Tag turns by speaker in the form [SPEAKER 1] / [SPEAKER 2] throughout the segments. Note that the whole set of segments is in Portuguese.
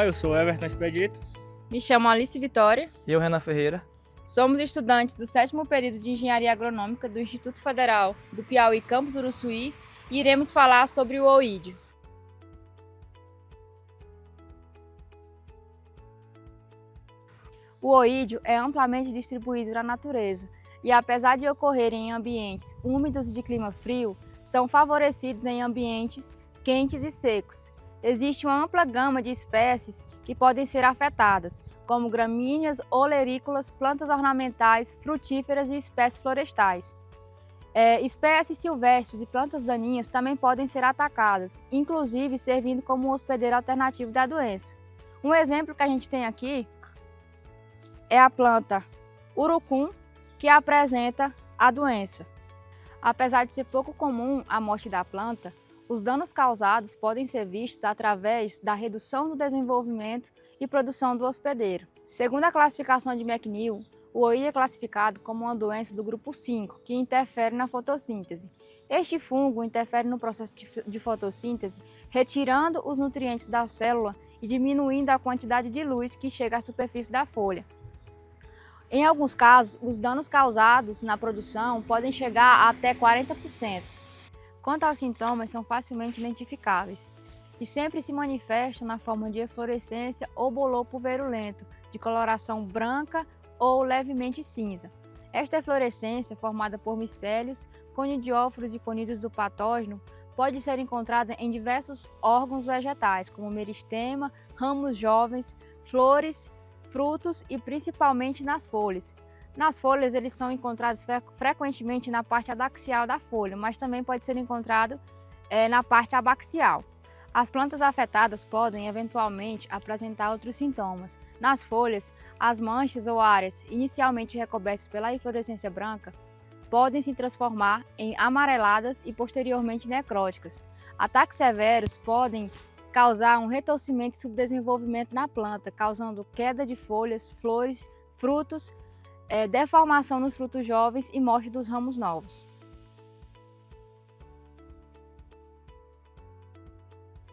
[SPEAKER 1] eu sou Everton Expedito.
[SPEAKER 2] Me chamo Alice Vitória.
[SPEAKER 3] E eu, Renan Ferreira.
[SPEAKER 2] Somos estudantes do 7º período de Engenharia Agronômica do Instituto Federal do Piauí, Campus Uruçuí, e iremos falar sobre o oídio. O oídio é amplamente distribuído na natureza e, apesar de ocorrerem em ambientes úmidos de clima frio, são favorecidos em ambientes quentes e secos. Existe uma ampla gama de espécies que podem ser afetadas, como gramíneas, olerícolas, plantas ornamentais, frutíferas e espécies florestais. Espécies silvestres e plantas daninhas também podem ser atacadas, inclusive servindo como um hospedeiro alternativo da doença. Um exemplo que a gente tem aqui é a planta urucum, que apresenta a doença. Apesar de ser pouco comum a morte da planta, os danos causados podem ser vistos através da redução do desenvolvimento e produção do hospedeiro. Segundo a classificação de McNeil, o oídio é classificado como uma doença do grupo 5, que interfere na fotossíntese. Este fungo interfere no processo de fotossíntese, retirando os nutrientes da célula e diminuindo a quantidade de luz que chega à superfície da folha. Em alguns casos, os danos causados na produção podem chegar a até 40%. Quanto aos sintomas, são facilmente identificáveis e sempre se manifestam na forma de eflorescência ou bolor pulverulento, de coloração branca ou levemente cinza. Esta eflorescência, formada por micélios, conidióforos e conídeos do patógeno, pode ser encontrada em diversos órgãos vegetais, como meristema, ramos jovens, flores, frutos e principalmente nas folhas. Nas folhas, eles são encontrados frequentemente na parte adaxial da folha, mas também pode ser encontrado na parte abaxial. As plantas afetadas podem, eventualmente, apresentar outros sintomas. Nas folhas, as manchas ou áreas inicialmente recobertas pela inflorescência branca podem se transformar em amareladas e posteriormente necróticas. Ataques severos podem causar um retorcimento e subdesenvolvimento na planta, causando queda de folhas, flores, frutos, deformação nos frutos jovens e morte dos ramos novos.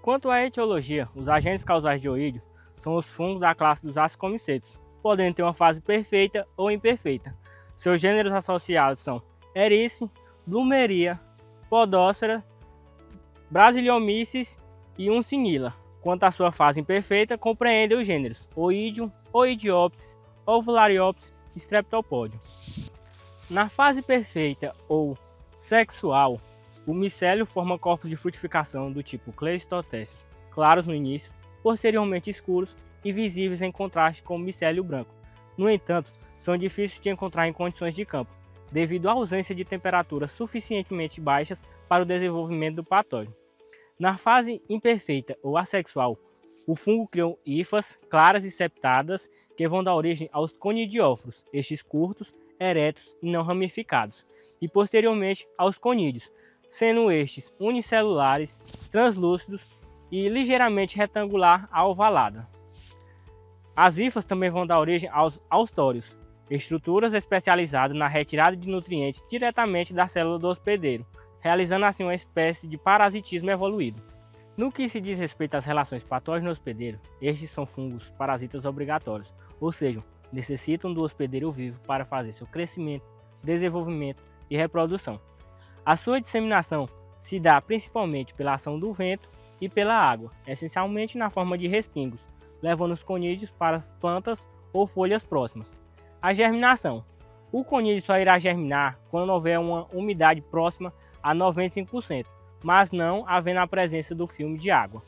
[SPEAKER 1] Quanto à etiologia, os agentes causais de oídio são os fungos da classe dos ascomicetos, podendo ter uma fase perfeita ou imperfeita. Seus gêneros associados são Erice, Plumeria, Podócera, Brasiliomyces e Uncinilla. Quanto à sua fase imperfeita, compreende os gêneros Oidium, Oidiopsis, Ovulariopsis e Streptopodium. Na fase perfeita ou sexual, o micélio forma corpos de frutificação do tipo Cleistotécio, claros no início, posteriormente escuros e visíveis em contraste com o micélio branco. No entanto, são difíceis de encontrar em condições de campo, devido à ausência de temperaturas suficientemente baixas para o desenvolvimento do patógeno. Na fase imperfeita ou assexual, o fungo cria hifas claras e septadas que vão dar origem aos conidióforos, estes curtos, eretos e não ramificados, e posteriormente aos conídeos, sendo estes unicelulares, translúcidos e ligeiramente retangular a ovalada. As hifas também vão dar origem aos austórios, estruturas especializadas na retirada de nutrientes diretamente da célula do hospedeiro, realizando assim uma espécie de parasitismo evoluído. No que se diz respeito às relações patógeno-hospedeiro, estes são fungos parasitas obrigatórios, ou seja, necessitam do hospedeiro vivo para fazer seu crescimento, desenvolvimento e reprodução. A sua disseminação se dá principalmente pela ação do vento e pela água, essencialmente na forma de respingos, levando os conídeos para plantas ou folhas próximas. A germinação. O conídeo só irá germinar quando houver uma umidade próxima a 95%, mas não havendo a presença do filme de água.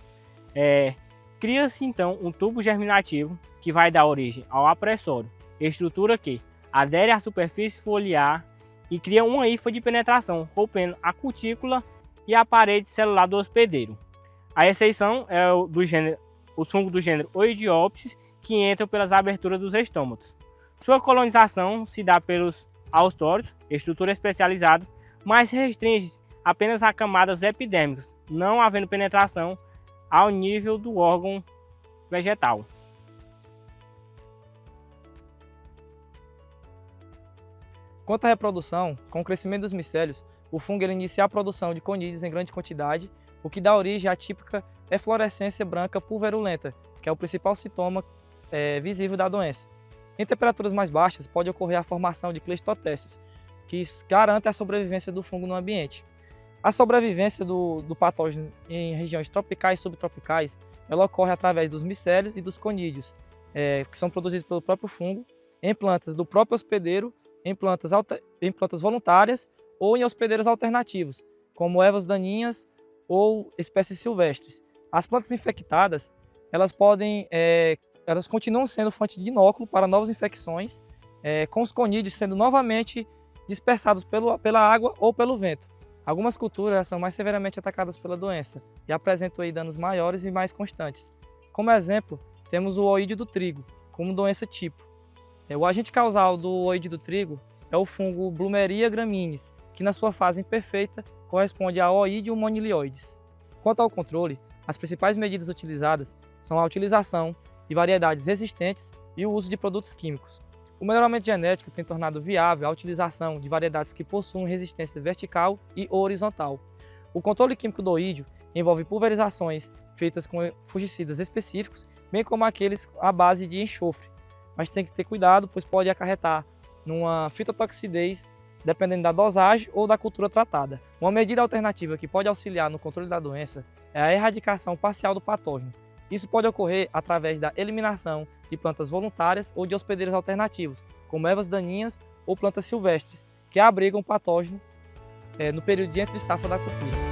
[SPEAKER 1] Cria-se então um tubo germinativo que vai dar origem ao apressório, estrutura que adere à superfície foliar e cria uma hifa de penetração, rompendo a cutícula e a parede celular do hospedeiro. A exceção é o fungo do gênero Oidiopsis, que entra pelas aberturas dos estômatos. Sua colonização se dá pelos austórios, estruturas especializadas, mas restringe apenas a camadas epidérmicas, não havendo penetração ao nível do órgão vegetal.
[SPEAKER 3] Quanto à reprodução, com o crescimento dos micélios, o fungo inicia a produção de conídeos em grande quantidade, o que dá origem à típica eflorescência branca pulverulenta, que é o principal sintoma visível da doença. Em temperaturas mais baixas, pode ocorrer a formação de cleistotécios, que garante a sobrevivência do fungo no ambiente. A sobrevivência do patógeno em regiões tropicais e subtropicais, ela ocorre através dos micélios e dos conídeos, que são produzidos pelo próprio fungo, em plantas do próprio hospedeiro, em plantas voluntárias ou em hospedeiros alternativos, como ervas daninhas ou espécies silvestres. As plantas infectadas, elas continuam sendo fonte de inóculo para novas infecções, com os conídeos sendo novamente dispersados pela água ou pelo vento. Algumas culturas são mais severamente atacadas pela doença e apresentam aí danos maiores e mais constantes. Como exemplo, temos o oídio do trigo, como doença tipo. O agente causal do oídio do trigo é o fungo Bloomeria graminis, que na sua fase imperfeita corresponde a Oidium monilioides. Quanto ao controle, as principais medidas utilizadas são a utilização de variedades resistentes e o uso de produtos químicos. O melhoramento genético tem tornado viável a utilização de variedades que possuem resistência vertical e horizontal. O controle químico do oídio envolve pulverizações feitas com fungicidas específicos, bem como aqueles à base de enxofre, mas tem que ter cuidado, pois pode acarretar numa fitotoxidez, dependendo da dosagem ou da cultura tratada. Uma medida alternativa que pode auxiliar no controle da doença é a erradicação parcial do patógeno. Isso pode ocorrer através da eliminação de plantas voluntárias ou de hospedeiros alternativos, como ervas daninhas ou plantas silvestres, que abrigam o patógeno no período de entre-safra da cultura.